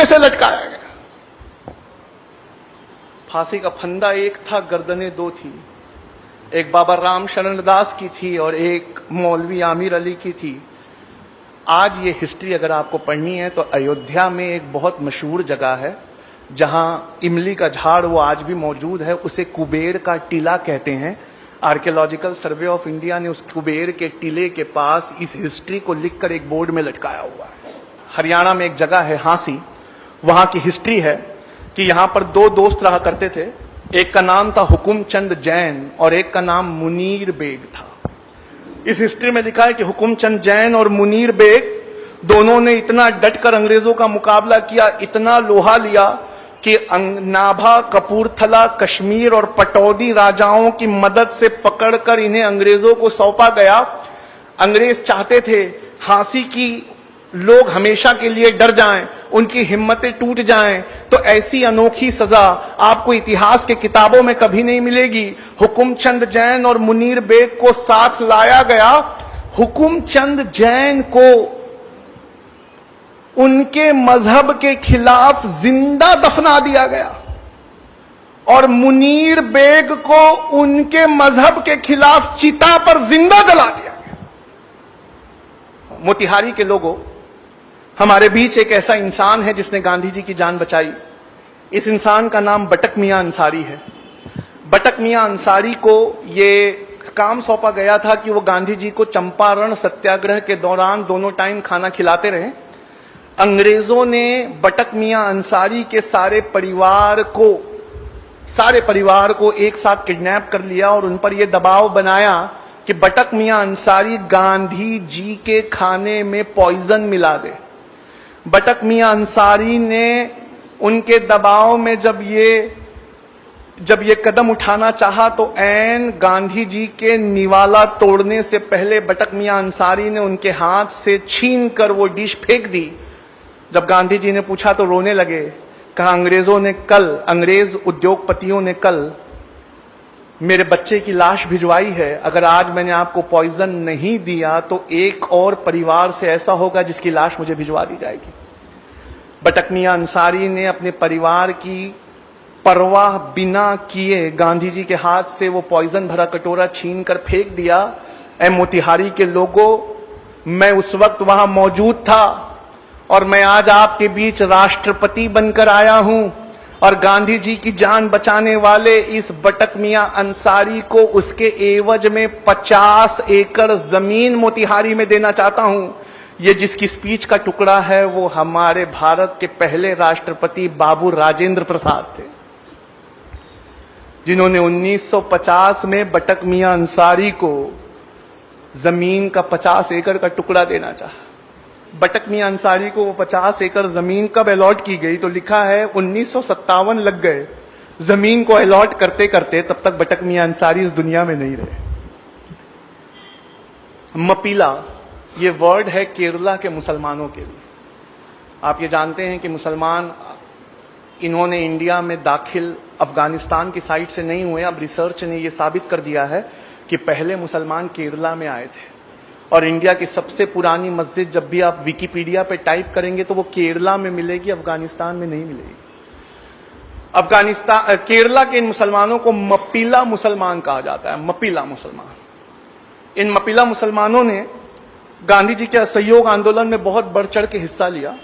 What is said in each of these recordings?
फंदे से लटकाया गया। फांसी का फंदा एक था, गर्दनें दो थी, एक बाबा राम शरण दास की थी और एक मौलवी आमिर अली की थी। आज ये हिस्ट्री अगर आपको पढ़नी है तो अयोध्या में एक बहुत मशहूर जगह है जहां इमली का झाड़ वो आज भी मौजूद है, उसे कुबेर का टीला कहते हैं। आर्कियोलॉजिकल सर्वे ऑफ इंडिया ने उस कुबेर के टीले के पास इस हिस्ट्री को लिखकर एक बोर्ड में लटकाया हुआ है। हरियाणा में एक जगह है हांसी, वहां की हिस्ट्री है कि यहां पर दो दोस्त रहा करते थे, एक का नाम था हुकुमचंद जैन और एक का नाम मुनीर बेग था। इस हिस्ट्री में लिखा है कि हुकुमचंद जैन और मुनीर बेग दोनों ने इतना डटकर अंग्रेजों का मुकाबला किया, इतना लोहा लिया कि नाभा, कपूरथला, कश्मीर और पटौदी राजाओं की मदद से पकड़कर इन्हें अंग्रेजों को सौंपा गया। अंग्रेज चाहते थे हांसी की लोग हमेशा के लिए डर जाएं, उनकी हिम्मतें टूट जाएं, तो ऐसी अनोखी सजा आपको इतिहास के किताबों में कभी नहीं मिलेगी। हुकुमचंद जैन और मुनीर बेग को साथ लाया गया। हुकुमचंद जैन को उनके मजहब के खिलाफ जिंदा दफना दिया गया और मुनीर बेग को उनके मजहब के खिलाफ चिता पर जिंदा जला दिया गया। मोतिहारी के लोगों, हमारे बीच एक ऐसा इंसान है जिसने गांधी जी की जान बचाई। इस इंसान का नाम बटक मियां अंसारी है। बटक मियां अंसारी को ये काम सौंपा गया था कि वो गांधी जी को चंपारण सत्याग्रह के दौरान दोनों टाइम खाना खिलाते रहे। अंग्रेजों ने बटक मियां अंसारी के सारे परिवार को एक साथ किडनैप कर लिया और उन पर यह दबाव बनाया कि बटक मियां अंसारी गांधी जी के खाने में पॉइजन मिला दे। बटक मियां अंसारी ने उनके दबाव में जब ये कदम उठाना चाहा तो ऐन गांधी जी के निवाला तोड़ने से पहले बटक मियां अंसारी ने उनके हाथ से छीनकर वो डिश फेंक दी। जब गांधी जी ने पूछा तो रोने लगे। कहा अंग्रेज उद्योगपतियों ने कल मेरे बच्चे की लाश भिजवाई है, अगर आज मैंने आपको पॉइजन नहीं दिया तो एक और परिवार से ऐसा होगा जिसकी लाश मुझे भिजवा दी जाएगी। बटक मियां अंसारी ने अपने परिवार की परवाह बिना किए गांधी जी के हाथ से वो पॉइजन भरा कटोरा छीन कर फेंक दिया। ऐ मोतिहारी के लोगों, मैं उस वक्त वहां मौजूद था और मैं आज आपके बीच राष्ट्रपति बनकर आया हूं और गांधी जी की जान बचाने वाले इस बटक मियां अंसारी को उसके एवज में 50 एकड़ जमीन मोतिहारी में देना चाहता हूं। ये जिसकी स्पीच का टुकड़ा है वो हमारे भारत के पहले राष्ट्रपति बाबू राजेंद्र प्रसाद थे, जिन्होंने 1950 में बटक मियां अंसारी को जमीन का 50 एकड़ का टुकड़ा देना चाहा। बटक मियां अंसारी को वो 50 एकड़ जमीन कब अलॉट की गई तो लिखा है 1957 लग गए जमीन को अलॉट करते करते, तब तक बटक मियां अंसारी इस दुनिया में नहीं रहे। मपीला ये वर्ड है केरला के मुसलमानों के लिए। आप ये जानते हैं कि मुसलमान इन्होंने इंडिया में दाखिल अफगानिस्तान की साइड से नहीं हुए। अब रिसर्च ने ये साबित कर दिया है कि पहले मुसलमान केरला में आए थे और इंडिया की सबसे पुरानी मस्जिद जब भी आप विकिपीडिया पे टाइप करेंगे तो वो केरला में मिलेगी, अफगानिस्तान में नहीं मिलेगी। केरला के इन मुसलमानों को मपीला मुसलमान कहा जाता है। मपीला मुसलमान, इन मपीला मुसलमानों ने गांधी जी के असहयोग आंदोलन में बहुत बढ़ चढ़ के हिस्सा लिया।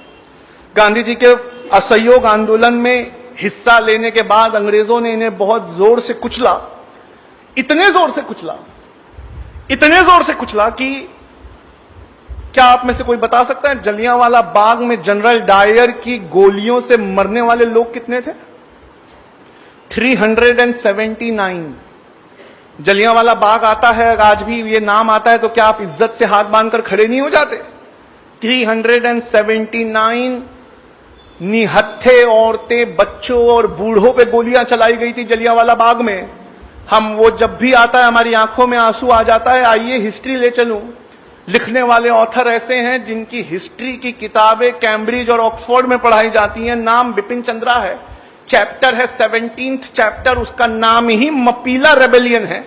गांधी जी के असहयोग आंदोलन में हिस्सा लेने के बाद अंग्रेजों ने इन्हें बहुत जोर से कुचला, इतने जोर से कुचला कि क्या आप में से कोई बता सकता है जलियांवाला बाग में जनरल डायर की गोलियों से मरने वाले लोग कितने थे? 379। जलियांवाला बाग आता है, आज भी ये नाम आता है तो क्या आप इज्जत से हाथ बांधकर खड़े नहीं हो जाते? 379 निहत्थे औरतें, बच्चों और बूढ़ों पे गोलियां चलाई गई थी जलियांवाला बाग में। हम वो जब भी आता है हमारी आंखों में आंसू आ जाता है। आइए हिस्ट्री ले चलूं। लिखने वाले ऑथर ऐसे हैं जिनकी हिस्ट्री की किताबें कैम्ब्रिज और ऑक्सफोर्ड में पढ़ाई जाती हैं। नाम बिपिन चंद्रा है, चैप्टर है 17th चैप्टर, उसका नाम ही मपीला रेबेलियन है।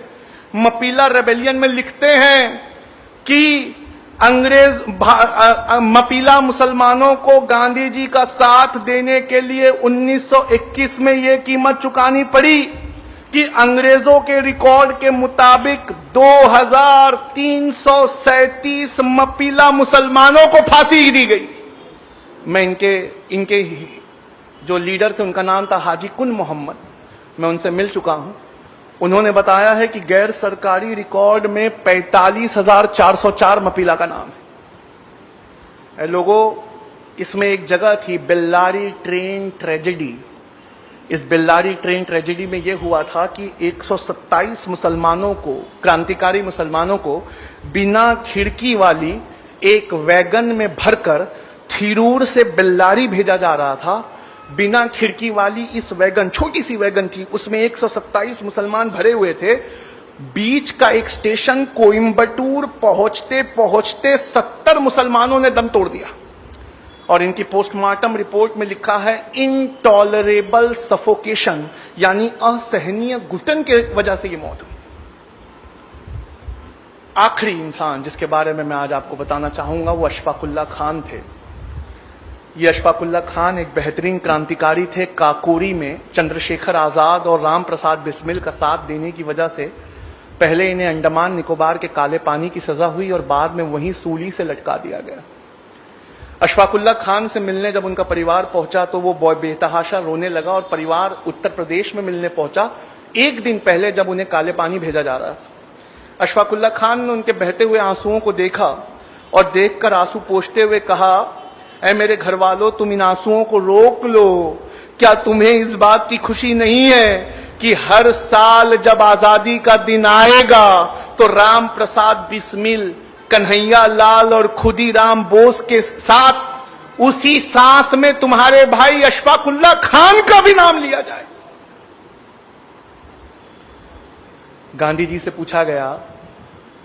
मपीला रेबेलियन में लिखते हैं कि मपीला मुसलमानों को गांधी जी का साथ देने के लिए 1921 में यह कीमत चुकानी पड़ी कि अंग्रेजों के रिकॉर्ड के मुताबिक 2337 मपीला मुसलमानों को फांसी दी गई। मैं इनके जो लीडर थे उनका नाम था हाजी कुन मोहम्मद, मैं उनसे मिल चुका हूं। उन्होंने बताया है कि गैर सरकारी रिकॉर्ड में 45,404 मपीला का नाम है। लोगों, इसमें एक जगह थी बेल्लारी ट्रेन ट्रेजेडी। इस बेल्लारी ट्रेन ट्रेजेडी में यह हुआ था कि 127 मुसलमानों को, क्रांतिकारी मुसलमानों को बिना खिड़की वाली एक वैगन में भरकर थिरूर से बेल्लारी भेजा जा रहा था। बिना खिड़की वाली इस वैगन, छोटी सी वैगन थी, उसमें 127 मुसलमान भरे हुए थे। बीच का एक स्टेशन कोयंबटूर पहुंचते पहुंचते 70 मुसलमानों ने दम तोड़ दिया और इनकी पोस्टमार्टम रिपोर्ट में लिखा है इनटॉलरेबल सफोकेशन, यानी असहनीय घुटन के वजह से ये मौत हुई। आखिरी इंसान जिसके बारे में मैं आज आपको बताना चाहूंगा वो अशफाकुल्ला खान थे। ये अशफाकुल्ला खान एक बेहतरीन क्रांतिकारी थे। काकोरी में चंद्रशेखर आजाद और राम प्रसाद बिस्मिल का साथ देने की वजह से पहले इन्हें अंडमान निकोबार के काले पानी की सजा हुई और बाद में वहीं सूली से लटका दिया गया। अशफाकुल्ला खान से मिलने जब उनका परिवार पहुंचा तो वो बेतहाशा रोने लगा और परिवार उत्तर प्रदेश में मिलने पहुंचा एक दिन पहले जब उन्हें काले पानी भेजा जा रहा था। अशफाकुल्ला खान ने उनके बहते हुए आंसुओं को देखा और देखकर आंसू पोंछते हुए कहा, ऐ मेरे घर वालों, तुम इन आंसुओं को रोक लो। क्या तुम्हें इस बात की खुशी नहीं है कि हर साल जब आजादी का दिन आएगा तो राम प्रसाद बिस्मिल, कन्हैया लाल और खुदीराम बोस के साथ उसी सांस में तुम्हारे भाई अशफाकुल्ला खान का भी नाम लिया जाए। गांधी जी से पूछा गया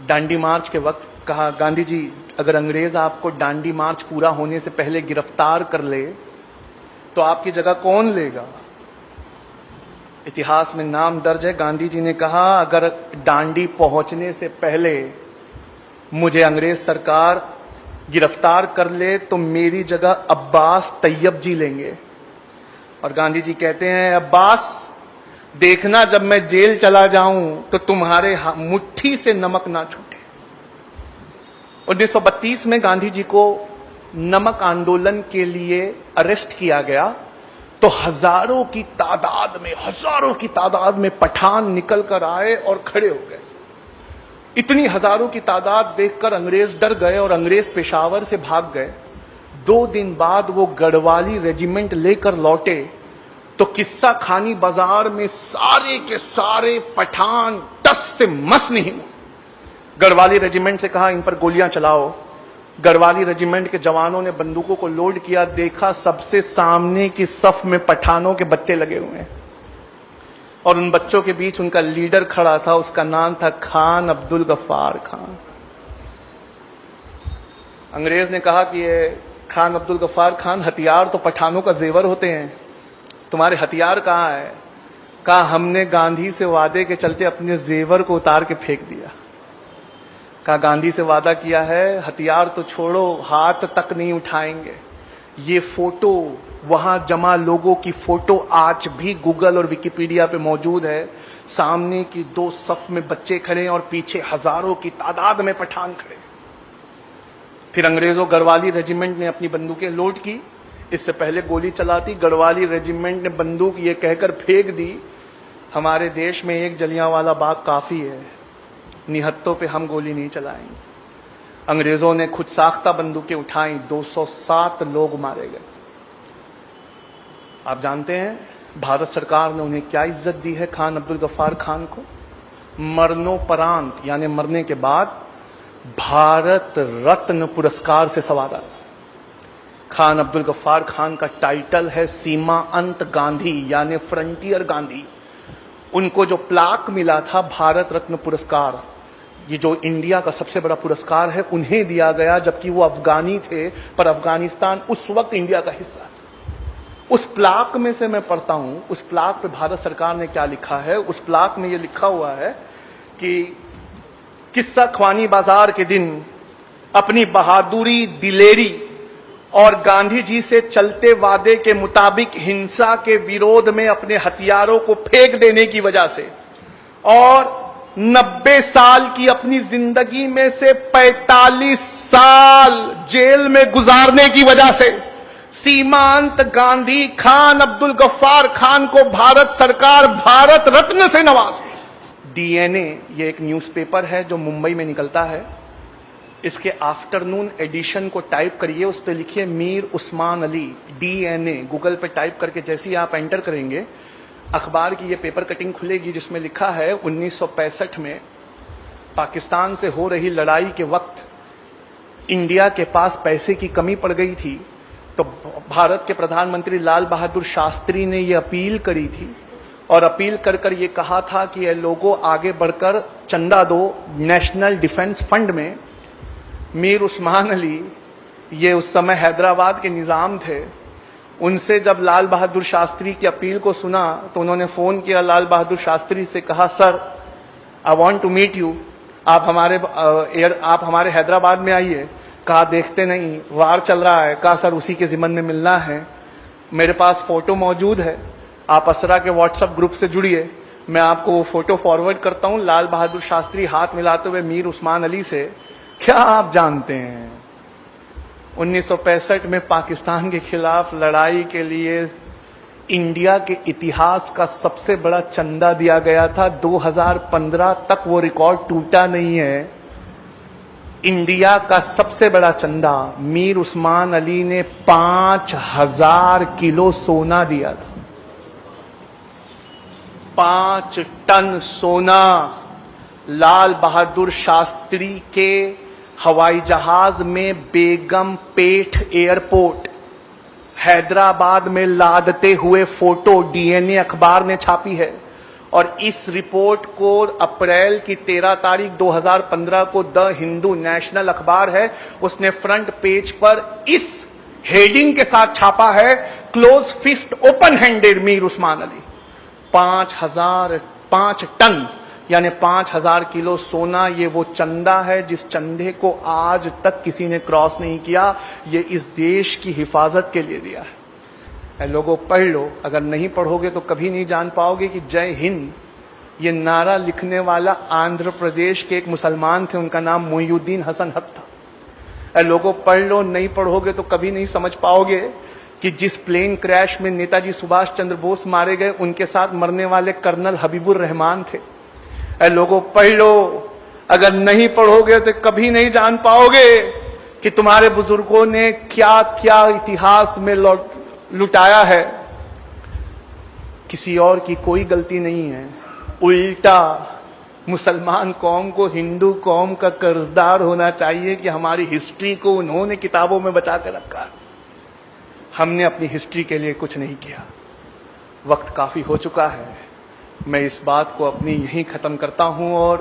दांडी मार्च के वक्त, कहा गांधी जी अगर अंग्रेज आपको दांडी मार्च पूरा होने से पहले गिरफ्तार कर ले तो आपकी जगह कौन लेगा? इतिहास में नाम दर्ज है, गांधी जी ने कहा अगर दांडी पहुंचने से पहले मुझे अंग्रेज सरकार गिरफ्तार कर ले तो मेरी जगह अब्बास तैयब जी लेंगे। और गांधी जी कहते हैं, अब्बास देखना जब मैं जेल चला जाऊं तो तुम्हारे मुट्ठी से नमक ना छूटे। 1932 में गांधी जी को नमक आंदोलन के लिए अरेस्ट किया गया तो हजारों की तादाद में पठान निकल कर आए और खड़े हो गए। इतनी हजारों की तादाद देखकर अंग्रेज डर गए और अंग्रेज पेशावर से भाग गए। 2 दिन बाद वो गढ़वाली रेजिमेंट लेकर लौटे तो किस्सा खानी बाजार में सारे के सारे पठान टस से मस नहीं हुए। गढ़वाली रेजिमेंट से कहा इन पर गोलियां चलाओ। गढ़वाली रेजिमेंट के जवानों ने बंदूकों को लोड किया, देखा सबसे सामने की सफ में पठानों के बच्चे लगे हुए हैं और उन बच्चों के बीच उनका लीडर खड़ा था, उसका नाम था खान अब्दुल गफ्फार खान। अंग्रेज ने कहा कि ये खान अब्दुल गफ्फार खान, हथियार तो पठानों का जेवर होते हैं, तुम्हारे हथियार कहां है? कहा हमने गांधी से वादे के चलते अपने जेवर को उतार के फेंक दिया। कहा गांधी से वादा किया है, हथियार तो छोड़ो, हाथ तक नहीं उठाएंगे। ये फोटो, वहां जमा लोगों की फोटो आज भी गूगल और विकिपीडिया पे मौजूद है। सामने की 2 सफ में बच्चे खड़े हैं और पीछे हजारों की तादाद में पठान खड़े। फिर अंग्रेजों गढ़वाली रेजिमेंट ने अपनी बंदूकें लोड की। इससे पहले गोली चलाती, गढ़वाली रेजिमेंट ने बंदूक ये कहकर फेंक दी, हमारे देश में एक जलियांवाला बाग काफी है, निहत्तों पे हम गोली नहीं चलाएंगे। अंग्रेजों ने खुद साख्ता बंदूकें उठाई, 207 लोग मारे गए। आप जानते हैं भारत सरकार ने उन्हें क्या इज्जत दी है खान अब्दुल गफ्फार खान को? मरणोपरांत यानी मरने के बाद भारत रत्न पुरस्कार से संवारा। खान अब्दुल गफ्फार खान का टाइटल है सीमा अंत गांधी यानी फ्रंटियर गांधी। उनको जो प्लाक मिला था भारत रत्न पुरस्कार, ये जो इंडिया का सबसे बड़ा पुरस्कार है, उन्हें दिया गया जबकि वो अफगानी थे, पर अफगानिस्तान उस वक्त इंडिया का हिस्सा था। उस प्लाक में से मैं पढ़ता हूं, उस प्लाक पे भारत सरकार ने क्या लिखा है। उस प्लाक में ये लिखा हुआ है कि किस्सा ख्वानी बाजार के दिन अपनी बहादुरी, दिलेरी और गांधी जी से चलते वादे के मुताबिक हिंसा के विरोध में अपने हथियारों को फेंक देने की वजह से और 90 साल की अपनी जिंदगी में से 45 साल जेल में गुजारने की वजह से सीमांत गांधी खान अब्दुल गफ्फार खान को भारत सरकार भारत रत्न से नवाजी। डीएनए ये एक न्यूज़पेपर है जो मुंबई में निकलता है। इसके आफ्टरनून एडिशन को टाइप करिए, उस पर लिखिए मीर उस्मान अली डीएनए। गूगल पे टाइप करके जैसे ही आप एंटर करेंगे अखबार की ये पेपर कटिंग खुलेगी जिसमें लिखा है 1965 में पाकिस्तान से हो रही लड़ाई के वक्त इंडिया के पास पैसे की कमी पड़ गई थी, तो भारत के प्रधानमंत्री लाल बहादुर शास्त्री ने ये अपील करी थी और अपील कर ये कहा था कि ये लोगों आगे बढ़कर चंदा दो नेशनल डिफेंस फंड में। मीर उस्मान अली ये उस समय हैदराबाद के निजाम थे, उनसे जब लाल बहादुर शास्त्री की अपील को सुना तो उन्होंने फोन किया लाल बहादुर शास्त्री से, कहा sir I want to meet you, आप हमारे हैदराबाद में आइए। कहा देखते नहीं वार चल रहा है। कहा सर उसी के जिम्मन में मिलना है, मेरे पास फोटो मौजूद है, आप असरा के व्हाट्सएप ग्रुप से जुड़िए, मैं आपको वो फोटो फॉरवर्ड करता हूं। लाल बहादुर शास्त्री हाथ मिलाते हुए मीर उस्मान अली से, क्या आप जानते हैं 1965 में पाकिस्तान के खिलाफ लड़ाई के लिए इंडिया के इतिहास का सबसे बड़ा चंदा दिया गया था। 2015 तक वो रिकॉर्ड टूटा नहीं है। इंडिया का सबसे बड़ा चंदा मीर उस्मान अली ने 5000 किलो सोना दिया था। 5 टन सोना लाल बहादुर शास्त्री के हवाई जहाज में बेगम पेठ एयरपोर्ट हैदराबाद में लादते हुए फोटो डीएनए अखबार ने छापी है और इस रिपोर्ट को अप्रैल की 13 तारीख 2015 को द हिंदू नेशनल अखबार है, उसने फ्रंट पेज पर इस हेडिंग के साथ छापा है, close fist open handed Mir Usman Ali. 5 ton यानी 5000 किलो सोना, ये वो चंदा है जिस चंदे को आज तक किसी ने क्रॉस नहीं किया। ये इस देश की हिफाजत के लिए दिया है। लोगों पढ़ लो, अगर नहीं पढ़ोगे तो कभी नहीं जान पाओगे कि जय हिंद ये नारा लिखने वाला आंध्र प्रदेश के एक मुसलमान थे, उनका नाम मोइनुद्दीन हसन हक था। लोगों पढ़ लो, नहीं पढ़ोगे तो कभी नहीं समझ पाओगे कि जिस प्लेन क्रैश में नेताजी सुभाष चंद्र बोस मारे गए उनके साथ मरने वाले कर्नल हबीबुर रहमान थे। लोगों पढ़ लो, अगर नहीं पढ़ोगे तो कभी नहीं जान पाओगे कि तुम्हारे बुजुर्गों ने क्या क्या इतिहास में लुटाया है। किसी और की कोई गलती नहीं है, उल्टा मुसलमान कौम को हिंदू कौम का कर्जदार होना चाहिए कि हमारी हिस्ट्री को उन्होंने किताबों में बचा कर रखा। हमने अपनी हिस्ट्री के लिए कुछ नहीं किया। वक्त काफी हो चुका है, मैं इस बात को अपनी यहीं खत्म करता हूं और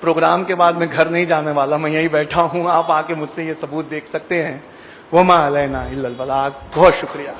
प्रोग्राम के बाद मैं घर नहीं जाने वाला, मैं यहीं बैठा हूं। आप आके मुझसे ये सबूत देख सकते हैं। वमा अलैना इल्लल बलाग। बहुत शुक्रिया।